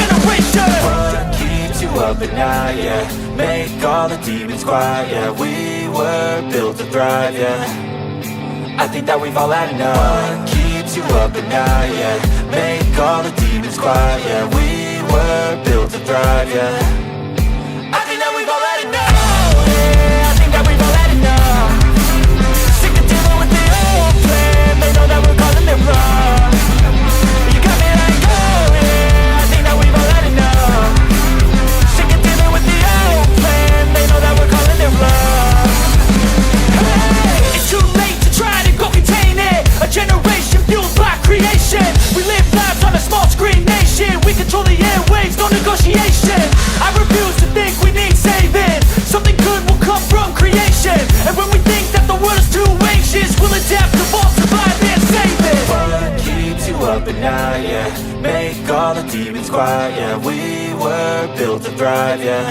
generation. What keeps you up at night, yeah? Make all the demons quiet, yeah. We were built to thrive, yeah. I think that we've all had enough. What keeps you up at night, yeah? Make all the demons quiet, yeah. We were built to thrive, yeah. I think that we've all had enough. Yeah, I think that we've all had enough. Sick of dealing with the old plan. They know that we're calling it wrong. You got me like, oh yeah, I think that we've all had enough. Sick of dealing with the old plan. They know that we're calling it wrong. Hey, it's too late to try to go contain it. A generation fueled by creation. We live lives on a small screen nation. We control the airwaves, no negotiation. I refuse to think we need saving. Something good will come from creation. And when we think that the world is too anxious, we'll adapt, evolve, survive and save it. What keeps you up at night, yeah? Make all the demons quiet, yeah. We were built to thrive, yeah.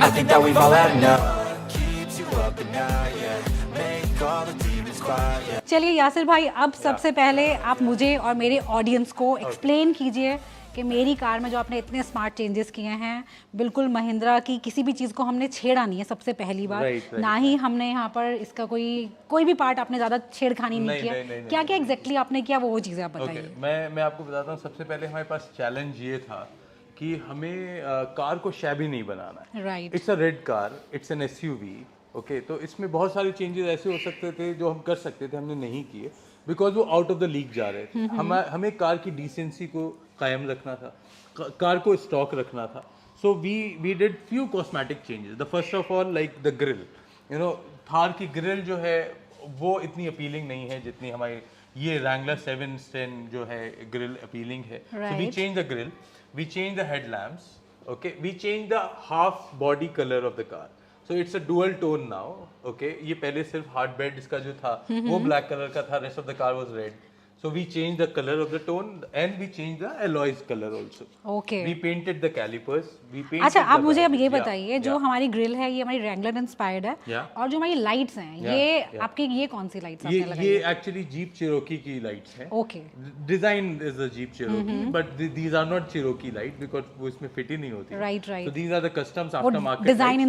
I think that we've all had enough. What keeps you up at night, yeah? Make all the demons quiet, yeah. चलिए यासिर भाई, अब सबसे पहले आप मुझे और मेरे audience को एक्सप्लेन कीजिए कि मेरी कार में जो आपने इतने स्मार्ट चेंजेस किए हैं, बिल्कुल महिंद्रा की किसी भी चीज़ को हमने छेड़ा नहीं है सबसे पहली बार। ना ही हमने यहाँ पर इसका कोई भी पार्ट आपने ज़्यादा छेड़खानी नहीं किया। क्या क्या एग्जैक्टली आपने किया, वो चीज़ें आप बताइए। मैं आपको बताता हूँ। सबसे पहले हमारे पास चैलेंज ये था कि हमें कार को शैबी नहीं बनाना है। Right. It's a red car, it's an SUV. Okay, तो इसमें बहुत सारे चेंजेस ऐसे हो सकते थे जो हम कर सकते थे, हमने नहीं किए बिकॉज वो आउट ऑफ द लीग जा रहे थे। हमें कार की डिसेंसी को कायम रखना था, कार को स्टॉक रखना था। So we did few cosmetic changes. The first of all like the grill, you know, Thar की ग्रिल जो है वो इतनी अपीलिंग नहीं है जितनी हमारी ये रैंगलर 710 जो है ग्रिल अपीलिंग है। So we change the grill, we change the headlamps, okay, we change the half body colour of the car. So it's a dual tone now, okay. ये पहले सिर्फ हार्ड बेड इसका जो था वो ब्लैक कलर का था, rest of the car was red. So we changed the color of the tone and we changed the alloys color also. Okay. We painted the calipers. We painted. अच्छा, आप मुझे अब ये बताइए, जो हमारी ग्रिल है ये हमारी रैंगलर इंस्पायर्ड है, और जो हमारी लाइट्स हैं ये आपके ये कौन सी लाइट्स आपने लगाई? ये एक्चुअली जीप चिरोकी की लाइट्स हैं। Okay. Design is the Jeep Cherokee, but these are not Cherokee light because वो इसमें फिट ही नहीं होती। Right right. So these are the customs after market. Design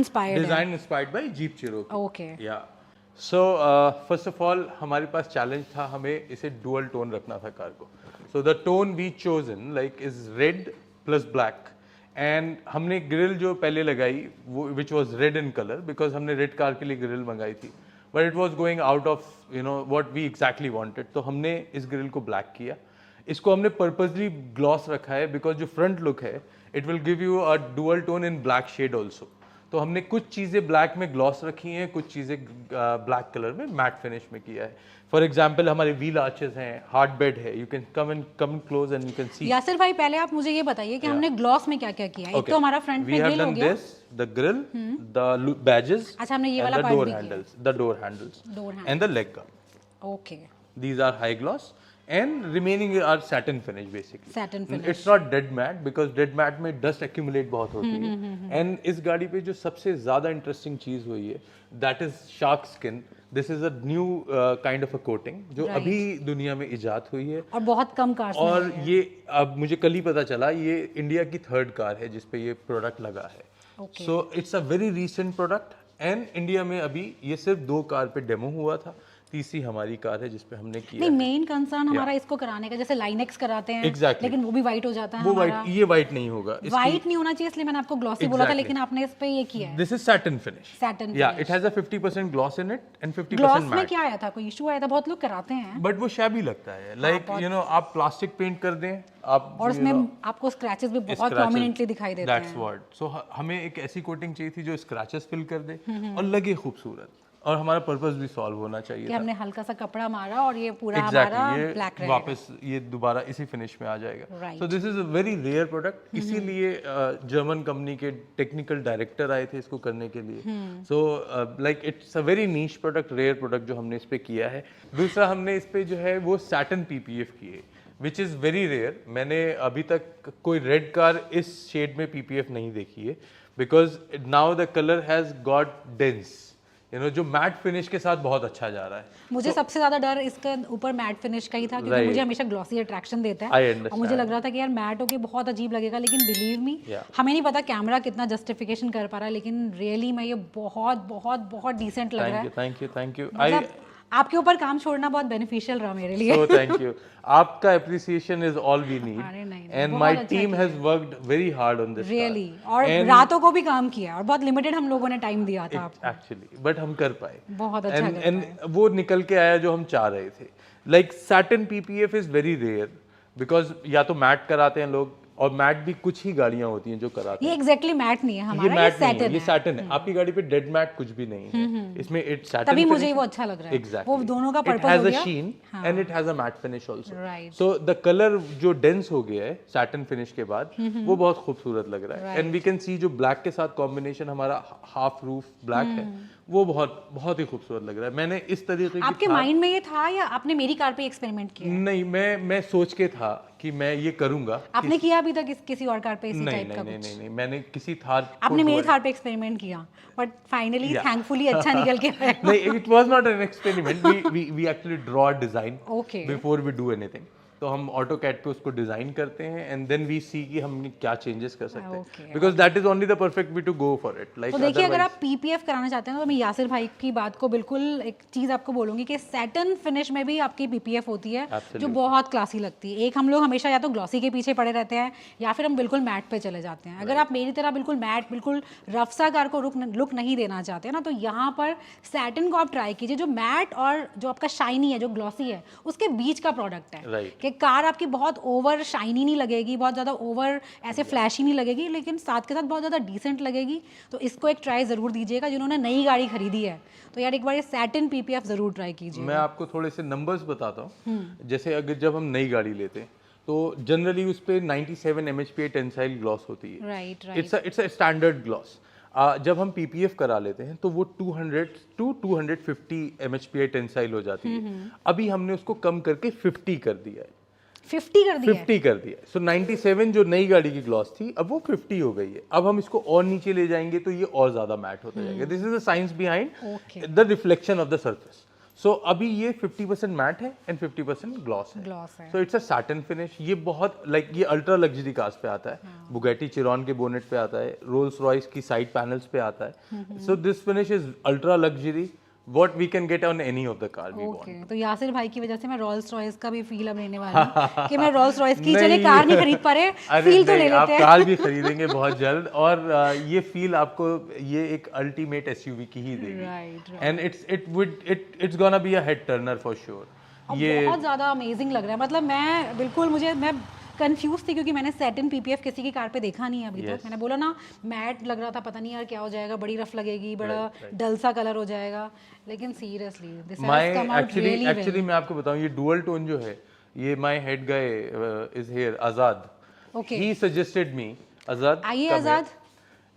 inspired by Jeep Cherokee. Okay. Yeah so first of all हमारे पास challenge था, हमें इसे dual tone रखना था कार को। So the tone we chosen like is red plus black. And हमने grill जो पहले लगाई वो which was red in colour because हमने रेड कार के लिए ग्रिल मंगाई थी, but it was going out of you know what we exactly wanted. तो हमने इस ग्रिल को ब्लैक किया। इसको हमने पर्पजली ग्लॉस रखा है बिकॉज जो फ्रंट लुक है it will give you a dual tone in black shade also. तो हमने कुछ चीज़ें ब्लैक में ग्लॉस रखी हैं, कुछ चीज़ें ब्लैक कलर में मैट फिनिश में किया है। फॉर एग्जाम्पल हमारे व्हील आर्चेस हैं, हार्ड बेड है, you can come close and you can see. Yasir भाई, पहले आप मुझे ये बताइए कि हमने ग्लॉस में क्या क्या किया। एक तो हमारा फ्रंट में ग्रिल हो गया, द ग्रिल, द बैजेस, अच्छा हमने ये वाला पार्ट भी किया, the door handles and the leg guard. Okay, these are high gloss and remaining are satin finish basically. Satin finish. It's not dead matte because dead matte में dust accumulate बहुत होती है। And इस गाड़ी पे जो सबसे ज़्यादा interesting चीज़ हुई है that is shark skin. This is a new kind of a coating जो अभी दुनिया में इजाद हुई है और बहुत कम कार्स में और ये अब मुझे कल ही पता चला ये इंडिया की 3rd कार है जिस पे ये प्रोडक्ट लगा है। So it's a very recent product and India में अभी ये सिर्फ 2 कार पे डेमो हुआ था, तीसरी हमारी कार है जिसपे हमने किया। नहीं, मेन कंसर्न हमारा इसको कराने का, जैसे लाइनेक्स कराते हैं लेकिन वो भी वाइट हो जाता है। वो वाइट, ये वाइट नहीं होगा, वाइट नहीं होना चाहिए, इसलिए मैंने आपको ग्लॉसी बोला था, लेकिन आपने इस पे ये किया है। This is satin finish. Satin, या it has a 50% gloss in it and 50% gloss matte. में क्या आया था, कोई इशू आया था? बहुत लोग कराते हैं बट वो शैबी लगता है, लाइक यू नो आप प्लास्टिक पेंट कर दें आप, और उसमें आपको स्क्रैचेस भी बहुत प्रोमिनेंटली दिखाई देते हैं। That's what. सो हमें एक ऐसी कोटिंग चाहिए थी जो स्क्रैचेस फिल कर दे और लगे खूबसूरत, और हमारा पर्पस भी सॉल्व होना चाहिए कि था। हमने हल्का सा कपड़ा मारा और ये पूरा हमारा ब्लैक रहेगा, वापस ये दोबारा इसी फिनिश में आ जाएगा। So this is a very rare product, इसीलिए जर्मन कंपनी के टेक्निकल डायरेक्टर आए थे इसको करने के लिए। So like it's a very niche product, rare product जो हमने इस पे किया है। दूसरा हमने इस पे जो है वो सैटिन पीपीएफ किए विच इज़ वेरी रेयर। मैंने अभी तक कोई रेड कार इस शेड में पीपीएफ नहीं देखी है because now the colour has got dense, you know जो मैट फिनिश के साथ बहुत अच्छा जा रहा है। मुझे सबसे ज्यादा डर इसके ऊपर मैट फिनिश का ही था, क्योंकि Right. मुझे हमेशा ग्लॉसी अट्रैक्शन देता I है, understand. और मुझे लग रहा था कि यार मैट होके बहुत अजीब लगेगा, लेकिन बिलीव मी Yeah. हमें नहीं पता कैमरा कितना जस्टिफिकेशन कर पा रहा है, लेकिन रियली मैं ये बहुत बहुत बहुत डिसेंट लग रहा है। Thank you. मतलब आपके ऊपर काम छोड़ना बहुत बेनिफिशियल रहा मेरे लिए। So thank you. आपका appreciation is all we need. अरे नहीं, And बहुत my अच्छा team किया। has worked very hard on this. Really, car. और And रातों को भी काम किया, और बहुत लिमिटेड हम लोगों ने टाइम दिया था आपको। actually, but हम कर पाए। बहुत अच्छा कर पाए। And वो निकल के आया जो हम चाह रहे थे। Like Saturn PPF is very rare because या तो मैट कराते हैं लोग, और मैट भी कुछ ही गाड़ियां होती हैं जो कराते ये हैं। एग्जैक्टली मैट नहीं है ये हमारा, ये मैट नहीं है, सैटिन ये है। सैटिन है। आपकी गाड़ी पे डेड मैट कुछ भी नहीं है। इसमें इट सैटिन तभी मुझे वो अच्छा लग रहा है। Exactly. वो दोनों का It पर्पस has हो a गया। sheen and it has a matte finish also. Right. So the color जो dense हो गया है सैटिन फिनिश के बाद, वो बहुत खूबसूरत लग रहा है। Right. And we can see जो ब्लैक के साथ कॉम्बिनेशन हमारा हाफ रूफ ब्लैक है, वो बहुत ही खूबसूरत लग रहा है। मैंने इस तरीके की आपके माइंड में ये था या आपने मेरी कार पे एक्सपेरिमेंट किया? नहीं, मैं सोच के था कि मैं ये करूंगा। आपने किया अभी तक किसी और कार पे इसी नहीं टाइप का नहीं कुछ? नहीं नहीं, मैंने किसी थार आपने मेरी कार पे एक्सपेरिमेंट किया, बट फाइनली Yeah. थैंकफुली अच्छा निकल के आया। नहीं, it was not an experiment. We actually draw a design Okay. before we do anything. तो हम AutoCAD पे उसको डिजाइन करते हैं एंड देन वी सी कि हम क्या चेंजेस कर सकते Okay. हैं, because that is only the perfect way to go for it. Like तो देखिए, अगर आप पीपीएफ कराना चाहते हैं तो मैं यासिर भाई की बात को बिल्कुल एक चीज़ आपको बोलूंगी कि सैटिन फिनिश में भी आपकी पीपीएफ होती है, Absolutely. जो बहुत क्लासी लगती है। एक हम लोग हमेशा या तो ग्लॉसी के पीछे पड़े रहते हैं, या फिर हम बिल्कुल मैट पे चले जाते हैं। अगर आप मेरी तरह बिल्कुल मैट, बिल्कुल रफ सा कार को लुक नहीं देना चाहते ना, तो यहाँ पर सैटिन को आप ट्राई कीजिए, जो मैट और जो आपका शाइनी है, जो ग्लॉसी है, उसके बीच का प्रोडक्ट है। Right. कि कार आपकी बहुत ओवर शाइनी नहीं लगेगी, बहुत ज़्यादा ओवर ऐसे फ्लैशी नहीं लगेगी, लेकिन साथ के साथ बहुत ज़्यादा डिसेंट लगेगी। तो इसको एक ट्राई ज़रूर दीजिएगा जिन्होंने नई गाड़ी खरीदी है, तो यार एक बार ये सैटिन पीपीएफ ज़रूर ट्राई कीजिए। मैं आपको थोड़े से नंबर्स बताता हूँ। जैसे अगर जब हम नई गाड़ी लेते हैं तो जनरली उस पे 97 MHPA टेंसाइल ग्लॉस होती है। Right right. It's a standard gloss. जब हम पीपीएफ करा लेते हैं तो वो 200 to 250 MHPA टेंसाइल हो जाती है। अभी हमने उसको कम करके 50 कर दिया है। 50 कर दिया है? 50 कर दिया। सो 97 जो नई गाड़ी की ग्लॉस थी, अब वो 50 हो गई है। अब हम इसको और नीचे ले जाएंगे तो ये और ज्यादा मैट होता जाएगा। This is the science behind the reflection of the surface. So अभी ये 50% मैट है एंड 50% ग्लॉस है। Gloss है। सो इट्स अ सैटिन फिनिश। ये बहुत ये अल्ट्रा लग्जरी कार्स पे आता है, बुगैटी चिरॉन के बोनेट पे आता है, रोल्स रॉयस की साइड पैनल्स पे आता है। So this finish is ultra luxury, what we can get on any of the car we want. तो यासिर भाई की वजह से मैं रोल्स रॉयस का भी फील अब लेने वाली हूँ कि मैं रोल्स रॉयस की, चले नहीं। कार नहीं खरीद पा रहे, अरे फील तो नहीं, ले आप लेते हैं। कार भी खरीदेंगे बहुत जल्द, और ये फील आपको ये एक अल्टीमेट एसयूवी की ही देगी। Right, right. And it's gonna be a head Turner for sure. और ये बहुत ज़्यादा अमेजिंग लग रहा है। मतलब मैं कंफ्यूज थी, क्योंकि मैंने सैटिन पीपीएफ किसी की कार पे देखा नहीं है अभी तक। मैंने बोला ना, मैट लग रहा था, पता नहीं यार क्या हो जाएगा, बड़ी रफ लगेगी, बड़ा डल सा कलर हो जाएगा, लेकिन seriously this has come out really well. Actually मैं आपको बताऊं, ये डुअल टोन जो है, ये my head guy is here, Azad. Okay. He suggested me, Azad आइए come here. आजाद।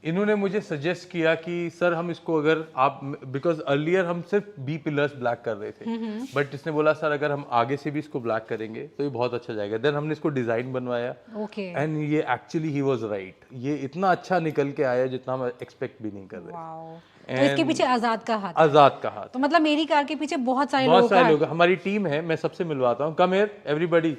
इन्होंने मुझे सजेस्ट किया कि सर हम इसको अगर आप, बिकॉज अर्लियर हम सिर्फ बी पिलर्स ब्लैक कर रहे थे, बट इसने बोला सर अगर हम आगे से भी इसको ब्लैक करेंगे तो ये बहुत अच्छा जाएगा। देन हमने इसको डिजाइन बनवाया, ओके। एंड ये एक्चुअली ही वाज राइट। ये इतना अच्छा निकल के आया जितना हम एक्सपेक्ट भी नहीं कर रहे। वाओ। तो इसके पीछे आजाद का हाथ। आजाद का हाथ। तो मतलब मेरी कार के पीछे बहुत सारे बहुत लोग सारे लोग, हमारी टीम है, मैं सबसे मिलवाता हूँ। Come here everybody.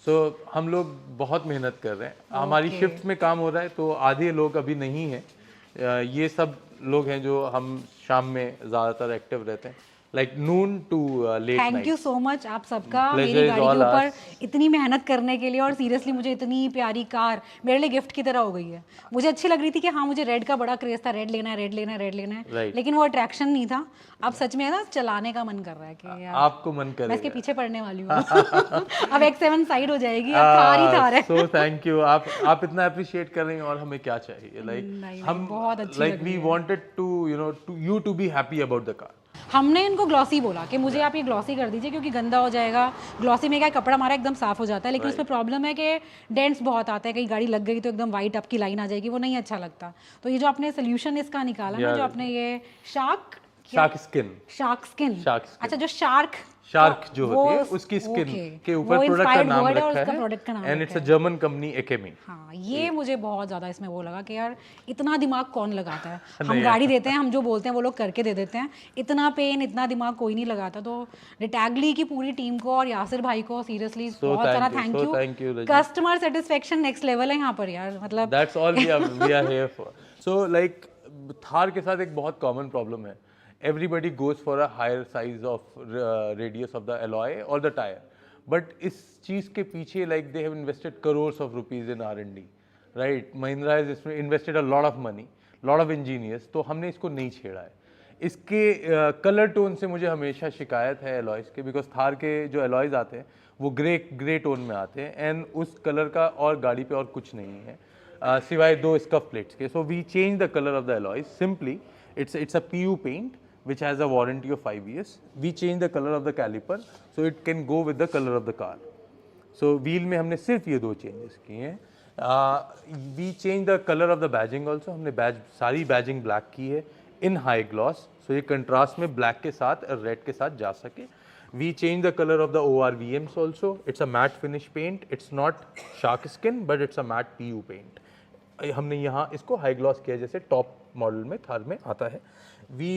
सो हम लोग बहुत मेहनत कर रहे हैं। हमारी शिफ्ट में काम हो रहा है, तो आधे लोग अभी नहीं हैं। ये सब लोग हैं जो हम शाम में ज़्यादातर एक्टिव रहते हैं, like noon to late night. Thank you so much आप सबका Pleasure मेरी is गाड़ी के all ऊपर ours. इतनी मेहनत करने के लिए, और सीरियसली मुझे इतनी प्यारी कार मेरे लिए गिफ्ट की तरह हो गई है। मुझे अच्छी लग रही थी कि हाँ, मुझे रेड का बड़ा क्रेज था, रेड लेना है, रेड लेना है, रेड लेना है, Right. लेकिन वो अट्रैक्शन नहीं था। अब सच में है ना, चलाने का मन कर रहा है कि यार आपको मन मैं करेगा। इसके पीछे पड़ने वाली हूँ। अब X7 साइड हो जाएगी, अब थार ही थार है। So thank you. आप इतना अप्रिशिएट कर रहे हैं, और हमें क्या चाहिए। नहीं, हम बहुत अच्छी लाइक लग वी रही है। Wanted to you to be happy about the car. हमने इनको ग्लॉसी बोला कि मुझे आप ये ग्लॉसी कर दीजिए, क्योंकि गंदा हो जाएगा। ग्लॉसी में क्या, कपड़ा हमारा एकदम साफ हो जाता है, लेकिन उसमें प्रॉब्लम है कि डेंट्स बहुत आते हैं, कहीं गाड़ी लग गई तो एकदम वाइट आपकी लाइन आ जाएगी, वो नहीं अच्छा लगता। तो ये जो आपने सोल्यूशन इसका निकाला ना, जो आपने ये shark shark skin. Skin, Shark skin. अच्छा जो शार्क शार्क जो वो होती है उसकी स्किन okay, के वो ऊपर प्रोडक्ट का inspired नाम word है और रखा उसका है product का नाम एंड रखा इट्स अ है। German company Akemi. हाँ, ये मुझे बहुत ज़्यादा इसमें वो लगा कि यार इतना दिमाग कौन लगाता है। हम नहीं गाड़ी देते हैं, हम जो बोलते हैं वो लोग करके दे देते हैं। इतना पेन, इतना दिमाग कोई नहीं लगाता। तो रिटैगली की पूरी टीम को और यासिर भाई को सीरियसली बहुत सारा thank you, Raji. Customer satisfaction next level है यहाँ पर यार, मतलब that's all we are here for. So like Thar के साथ एक बहुत कॉमन प्रॉब्लम है, everybody goes for a higher size of radius of the alloy और द टायर, बट इस चीज़ के पीछे like they have invested crores of rupees in R&D, right. Mahindra has invested a lot of money, lot of engineers, तो हमने इसको नहीं छेड़ा है। इसके कलर टोन से मुझे हमेशा शिकायत है एलॉयज़ के, बिकॉज थार के जो एलॉयज़ आते हैं वो ग्रे टोन में आते हैं एंड उस कलर का और गाड़ी पे और कुछ नहीं है सिवाय 2 स्कफ प्लेट्स के। So we change the colour of the alloys simply, it's a PU paint which has a warranty of 5 years. We change the color of the caliper so it can go with the color of the car. So wheel में हमने सिर्फ ये 2 changes किए हैं। We change the color of the badging also. हमने सारी badging black की है इन हाई ग्लॉस, सो ये कंट्रास्ट में ब्लैक के साथ और रेड के साथ जा सके। We change the color of the ORVMs also. It's a matte finish paint. It's not shark skin but it's a matte PU paint. हमने यहाँ इसको हाई ग्लॉस किया जैसे टॉप मॉडल में थार में आता है। We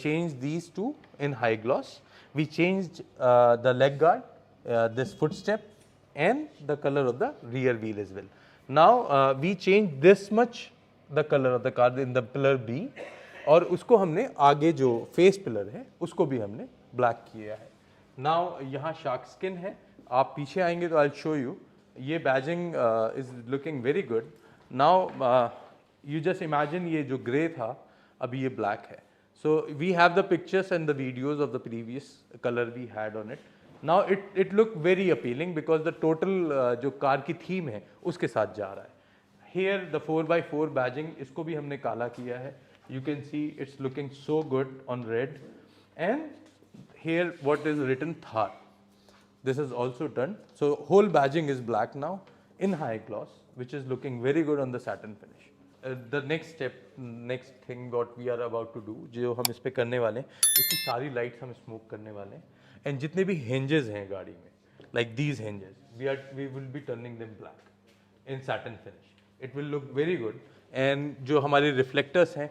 changed these two in high gloss. We changed the leg guard, this footstep, and the color of the rear wheel as well. Now we changed this much the color of the car in the pillar B, और उसको हमने आगे जो face pillar है उसको भी हमने black किया है। Now यहाँ शार्क स्किन है, आप पीछे आएंगे तो I'll show you, ये badging is looking very good. Now you just imagine ये जो ग्रे था अभी ये ब्लैक है। So we have the pictures and the videos of the previous color we had on it. Now it looked very appealing because the total जो car की theme है उसके साथ जा रहा है। Here the 4x4 badging, इसको भी हमने काला किया है। You can see it's looking so good on red. And here what is written Thar. This is also done. So whole badging is black now in high gloss, which is looking very good on the satin finish. The next step, next thing what we are about to do, जो हम इस पे करने वाले हैं, इसकी सारी lights हम स्मोक करने वाले हैं एंड जितने भी hinges हैं गाड़ी में, like these hinges, we will be turning them black in satin finish. It will look very good. And जो हमारे reflectors हैं,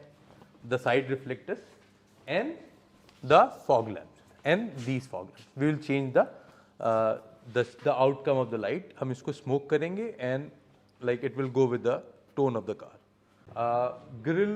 the side reflectors and the fog lamps and these fog lamps, we will change the outcome of the light. हम इसको smoke करेंगे and like it will go with the tone of the car. Grill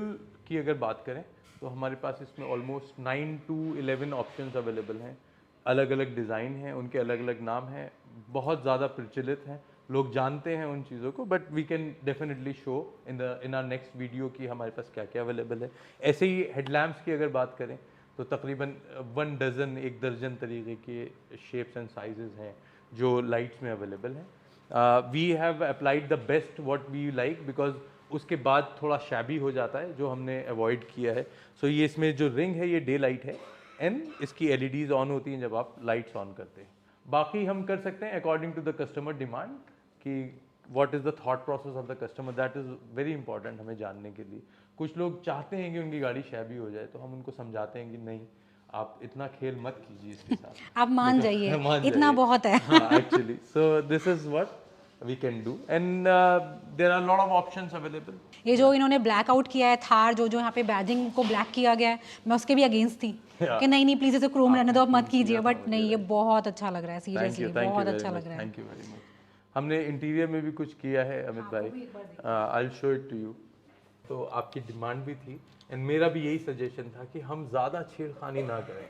की अगर बात करें तो हमारे पास इसमें ऑलमोस्ट 9 to 11 ऑप्शंस अवेलेबल हैं, अलग अलग डिज़ाइन हैं, उनके अलग अलग नाम हैं, बहुत ज़्यादा प्रचलित हैं, लोग जानते हैं उन चीज़ों को, but we can definitely show in our next video कि हमारे पास क्या क्या अवेलेबल है। ऐसे ही हेडलैम्प्स की अगर बात करें तो तकरीबन 1 दर्जन तरीके के शेप्स एंड साइजेस हैं जो लाइट्स में अवेलेबल हैं। We have applied the best what we like, because उसके बाद थोड़ा शैबी हो जाता है जो हमने अवॉइड किया है। सो ये इसमें जो रिंग है ये डे लाइट है एंड इसकी LEDs ऑन होती हैं जब आप लाइट्स ऑन करते हैं। बाकी हम कर सकते हैं according to the customer demand कि what is the thought process of the customer, that is very important हमें जानने के लिए। कुछ लोग चाहते हैं कि उनकी गाड़ी शैबी हो जाए तो हम उनको समझाते हैं कि नहीं, आप इतना खेल मत कीजिए इसके साथ, आप मान जाइए, इतना बहुत है। Actually so this is what we can do and there are a lot of options available. ये जो इन्होंने ब्लैक आउट किया है थार, जो यहाँ पे बैजिंग को ब्लैक किया गया है, मैं उसके भी अगेंस्ट थी कि नहीं प्लीज इसे क्रोम रहने दो, आप मत कीजिए, बट नहीं, ये बहुत अच्छा लग रहा है, सीरियसली बहुत अच्छा लग रहा है। Thank you very much. हमने इंटीरियर में भी कुछ किया है अमित भाई, I will show it to you. तो आपकी डिमांड भी थी एंड मेरा भी यही सजेशन था कि हम ज़्यादा छेड़खानी ना करें,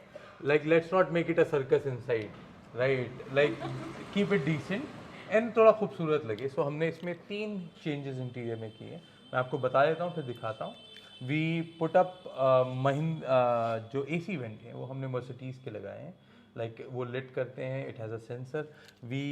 like let's not make it a circus inside, right, like keep it decent and थोड़ा खूबसूरत लगे। सो हमने इसमें 3 चेंजेस इंटीरियर में किए हैं, मैं आपको बता देता हूँ फिर दिखाता हूँ। वी पुट अप जो AC वेंट है वो हमने मर्सिडीज़ के लगाए हैं, लाइक वो लिट करते हैं, it has a sensor. We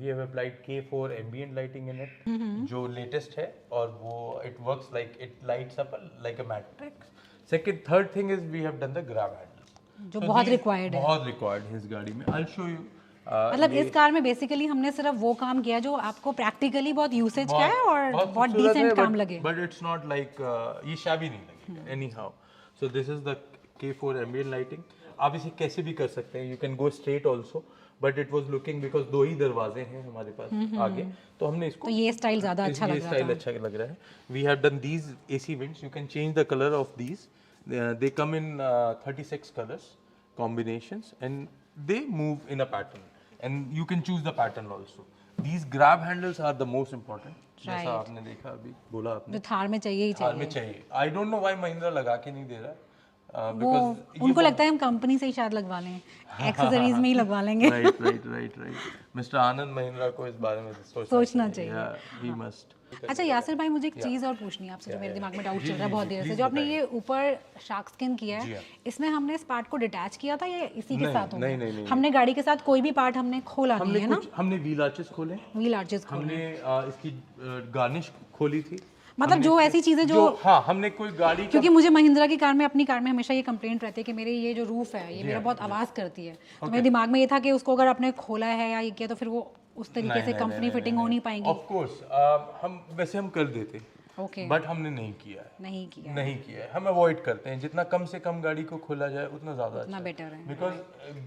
have applied K4 ambient lighting in it, जो लेटेस्ट है, और वो it works like it lights up like a matrix. Third thing is we have done the grab handle, जो बहुत required है, बहुत required है इस गाड़ी में। आई विल शो यू। मतलब इस कार में बेसिकली हमने सिर्फ वो काम किया जो आपको प्रैक्टिकली बहुत यूसेज का है और बहुत डिसेंट काम लगे, बट इट्स नॉट लाइक ये शैबी नहीं लगे any how. So this is the K4 ambient lighting. आप इसे कैसे भी कर सकते हैं, you can go straight also, but it was looking because 2 ही दरवाजे हैं हमारे पास आगे, तो हमने इसको, तो ये स्टाइल ज़्यादा अच्छा लग ये रहा स्टाइल था। अच्छा लग रहा है। We have done these AC winds, you can change the colour of these, they come in 36 colours combinations and they move in a pattern and you can choose the pattern also. These grab handles are the most important. जैसा आपने देखा अभी बोला आपने, जो थार में चाहिए ही थार में चाहिए। चाहिए। I don't know why Mahindra लगा के नहीं दे रहा है, वो उनको लगता है हम कंपनी से ही शायद लगवा लें, एक्सेसरीज में ही लगवा लेंगे। राइट। मिस्टर आनंद महिंद्रा को इस बारे में सोचना चाहिए। he must. अच्छा यासिर भाई, मुझे एक चीज़ और पूछनी है आपसे, जो मेरे दिमाग में डाउट चल रहा है बहुत देर से, जो आपने ये ऊपर शार्क स्किन किया है, इसमें हमने इस पार्ट को डिटैच किया था या इसी के साथ होगा? नहीं। हमने गाड़ी के साथ कोई भी पार्ट हमने खोला नहीं है ना? हमने व्हील आर्चेस खोले, व्हील आर्चेस खोले, हमने इसकी गार्निश खोली थी, मतलब जो ऐसी चीज़ें जो हाँ हमने कोई गाड़ी क्योंकि मुझे महिंद्रा की कार में, अपनी कार में हमेशा ये कंप्लेंट रहती है कि मेरे ये जो रूफ है ये मेरा बहुत आवाज़ करती है, तो मेरे दिमाग में ये था कि उसको अगर आपने खोला है या ये किया तो फिर वो उस तरीके से कंपनी फिटिंग हो नहीं पाएंगी। ऑफ कोर्स हम वैसे हम कर देते, ओके, बट हमने नहीं किया है, नहीं किया, नहीं किया है। हम अवॉइड करते हैं, जितना कम से कम गाड़ी को खोला जाए उतना ज़्यादा उतना बेटर है, बिकॉज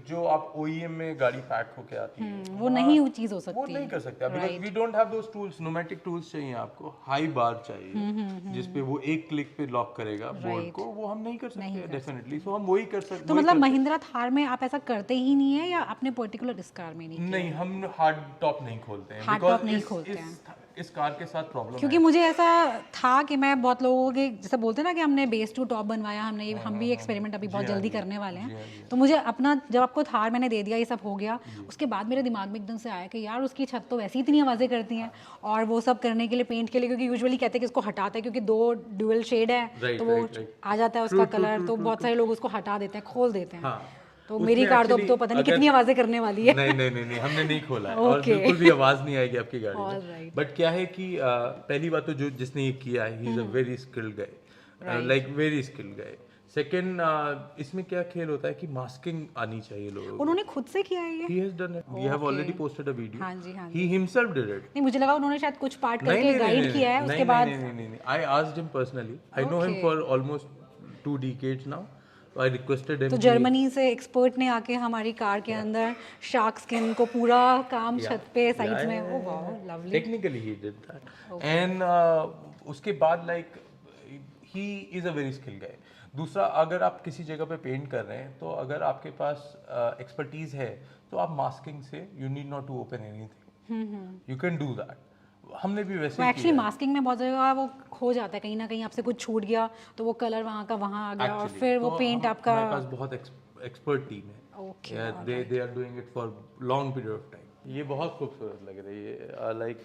जो आप OEM में गाड़ी पैक होके आती है वो नहीं वो चीज़ हो वो सकती है। नहीं कर सकते, because we don't have those tools. Pneumatic tools चाहिए आपको, हाई बार चाहिए जिसपे वो एक क्लिक पे लॉक करेगा बोर्ड को, वो हम नहीं कर सकते डेफिनेटली, सो हम वही कर सकते। तो मतलब महिंद्रा थार में आप ऐसा करते ही नहीं है या अपने पर्टिकुलर इस कार में नहीं? नहीं, हम हार्ड टॉप नहीं खोलते हैं, हार्ड टॉप नहीं खोलते हैं इस कार के साथ प्रॉब्लम क्योंकि मुझे ऐसा था कि मैं बहुत लोगों के जैसे बोलते हैं ना कि हमने बेस टू टॉप बनवाया, हमने ये हम भी एक्सपेरिमेंट अभी बहुत जल्दी करने वाले हैं, तो मुझे अपना जब आपको थार मैंने दे दिया, ये सब हो गया, उसके बाद मेरे दिमाग में एकदम से आया कि यार उसकी छत तो वैसे ही इतनी आवाज़ें करती हैं, और वो सब करने के लिए, पेंट के लिए, क्योंकि यूजुअली कहते हैं कि इसको हटाते हैं क्योंकि 2 ड्यूअल शेड है तो वो आ जाता है उसका कलर, तो बहुत सारे लोग उसको हटा देते हैं, खोल देते हैं। तो मेरी कार तो पता नहीं कितनी आवाजें करने वाली है। नहीं हमने नहीं खोला है और बिल्कुल भी आवाज नहीं आएगी आपकी गाड़ी में। बट क्या है कि पहली बात तो जो जिसने ये किया है he is a very skilled guy, like very skilled guy. Second, इसमें क्या खेल होता है कि मास्किंग आनी चाहिए लोगों को। उन्होंने खुद से किया है ये? He has done it. We have already posted a video. हाँ जी। He himself did it. नहीं, मुझे लगा उन्होंने शायद कुछ पार्ट करके गाइड किया है उसके बाद। नहीं। I asked him personally. I know him for almost 2 decades now. I requested him. तो जर्मनी से एक्सपर्ट ने आके हमारी कार के अंदर शार्क स्किन को पूरा काम छत पे साइड्स में, oh wow lovely. Technically he did that. And उसके बाद like he is a very skilled guy. दूसरा, अगर आप किसी जगह पे पेंट कर रहे हैं तो अगर आपके पास एक्सपर्टीज है तो आप मास्किंग से you need not to open anything, you can do that. हमने भी वैसे ही एक्चुअली मास्किंग में बहुत जगह वो खो जाता है, कहीं ना कहीं आपसे कुछ छूट गया तो वो कलर वहाँ का वहाँ आ गया और फिर वो पेंट आपका। हमारे पास बहुत एक्सपर्ट टीम है, they are doing it for long period of time. ये बहुत खूबसूरत लग रही है, like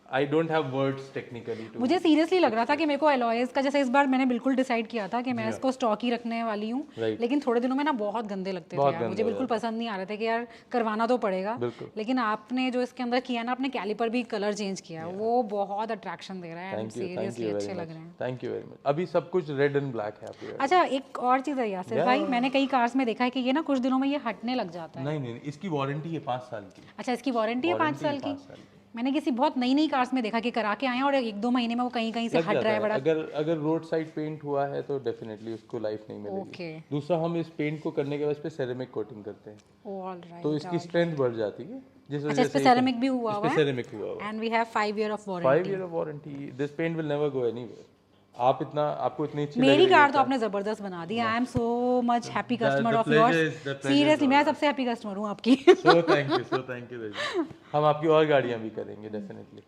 I don't have words technically to... मुझे सीरियसली लग रहा था कि मेरे को एलॉयज का, जैसे इस बार मैंने बिल्कुल डिसाइड किया था कि मैं इसको स्टॉक ही रखने वाली हूँ, लेकिन थोड़े दिनों में ना बहुत गंदे लगते थे यार, मुझे बिल्कुल पसंद नहीं आ रहे थे कि यार करवाना तो पड़ेगा, लेकिन आपने जो इसके अंदर किया ना, आपने कैलिपर भी कलर चेंज किया, वो बहुत अट्रैक्शन दे रहा है, सीरियसली अच्छे लग रहे हैं। Thank you very much. अभी सब कुछ रेड एंड ब्लैक है आपके। अच्छा, एक और चीज़ है यासिर भाई, मैंने कई कार्स में देखा है कि ये ना कुछ दिनों में ये हटने लग जाता है। नहीं, इसकी वारंटी है 5 साल की। अच्छा, इसकी वारंटी है 5 साल की? मैंने किसी बहुत नई कार्स में देखा कि करा के आए हैं और 1-2 महीने में वो कहीं से हट रहा है बड़ा। अगर रोड साइड पेंट हुआ है तो डेफिनेटली उसको लाइफ नहीं मिलेगी। दूसरा, हम इस पेंट को करने के बाद इस पे सेरेमिक कोटिंग करते हैं, ऑलराइट, तो इसकी स्ट्रेंथ बढ़ जाती है। अच्छा, इस पे सेरेमिक भी हुआ हुआ है? सेरेमिक हुआ हुआ है and we have 5 year of warranty. 5 year of warranty. This paint will never go anywhere. आपको इतनी अच्छी मेरी कार तो आपने जबरदस्त बना दी। I am so much happy customer of yours, seriously मैं सबसे हैप्पी कस्टमर हूँ आपकी। सो थैंक यू हम आपकी और गाड़ियाँ भी करेंगे डेफिनेटली।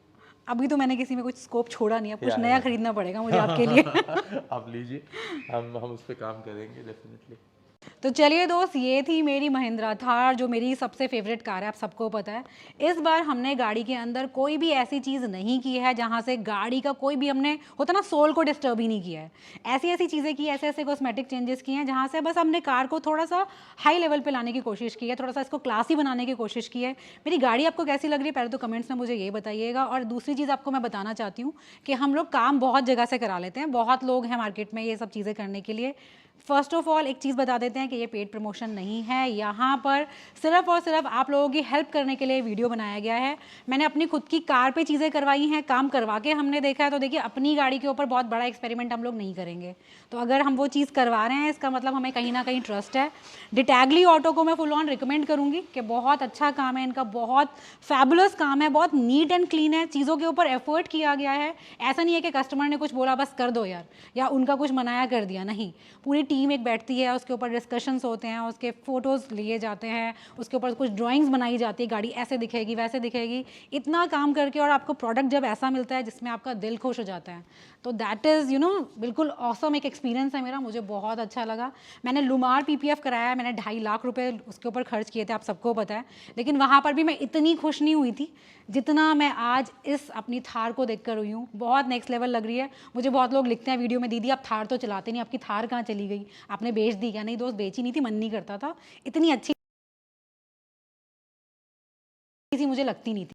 अभी तो मैंने किसी में कुछ स्कोप छोड़ा नहीं है, कुछ नया खरीदना पड़ेगा मुझे आपके लिए। आप लीजिए, हम उस पर काम करेंगे डेफिनेटली। तो चलिए दोस्त, ये थी मेरी महिंद्रा थार, जो मेरी सबसे फेवरेट कार है, आप सबको पता है। इस बार हमने गाड़ी के अंदर कोई भी ऐसी चीज़ नहीं की है जहाँ से गाड़ी का कोई भी, हमने होता ना सोल को डिस्टर्ब ही नहीं किया है। ऐसी चीज़ें की, ऐसे कॉस्मेटिक चेंजेस किए हैं जहाँ से बस हमने कार को थोड़ा सा हाई लेवल पे लाने की कोशिश की है, थोड़ा सा इसको क्लासी बनाने की कोशिश की है। मेरी गाड़ी आपको कैसी लग रही है पहले तो कमेंट्स में मुझे ये बताइएगा। और दूसरी चीज़ आपको मैं बताना चाहती हूँ कि हम लोग काम बहुत जगह से करा लेते हैं, बहुत लोग हैं मार्केट में ये सब चीज़ें करने के लिए। फर्स्ट ऑफ ऑल एक चीज़ बता देते हैं कि ये पेड प्रमोशन नहीं है, यहाँ पर सिर्फ और सिर्फ आप लोगों की हेल्प करने के लिए वीडियो बनाया गया है। मैंने अपनी खुद की कार पे चीज़ें करवाई हैं, काम करवा के हमने देखा है, तो देखिए अपनी गाड़ी के ऊपर बहुत बड़ा एक्सपेरिमेंट हम लोग नहीं करेंगे। तो अगर हम वो चीज़ करवा रहे हैं इसका मतलब हमें कहीं ना कहीं ट्रस्ट है। डिटैगली ऑटो को मैं फुल ऑन रिकमेंड करूँगी कि बहुत अच्छा काम है इनका, बहुत फैबुलस काम है, बहुत नीट एंड क्लीन है, चीज़ों के ऊपर एफर्ट किया गया है। ऐसा नहीं है कि कस्टमर ने कुछ बोला बस कर दो यार, या उनका कुछ मनाया कर दिया, नहीं। पूरी टीम एक बैठती है, उसके ऊपर डिस्कशंस होते हैं, उसके फ़ोटोज़ लिए जाते हैं, उसके ऊपर कुछ ड्राइंग्स बनाई जाती है, गाड़ी ऐसे दिखेगी वैसे दिखेगी, इतना काम करके और आपको प्रोडक्ट जब ऐसा मिलता है जिसमें आपका दिल खुश हो जाता है, तो दैट इज़ बिल्कुल ऑसम एक एक्सपीरियंस है मेरा, मुझे बहुत अच्छा लगा। मैंने लुमार PPF कराया है, मैंने 2.5 लाख रुपए उसके ऊपर खर्च किए थे, आप सबको पता है, लेकिन वहाँ पर भी मैं इतनी खुश नहीं हुई थी जितना मैं आज इस अपनी थार को देखकर हुई हूँ। बहुत नेक्स्ट लेवल लग रही है। मुझे बहुत लोग लिखते हैं वीडियो में, दीदी आप थार तो चलाते नहीं, आपकी थार कहाँ चली गई, आपने बेच दी क्या? नहीं दोस्त, बेची नहीं थी, मन नहीं करता था, इतनी अच्छी मुझे लगती नहीं थी।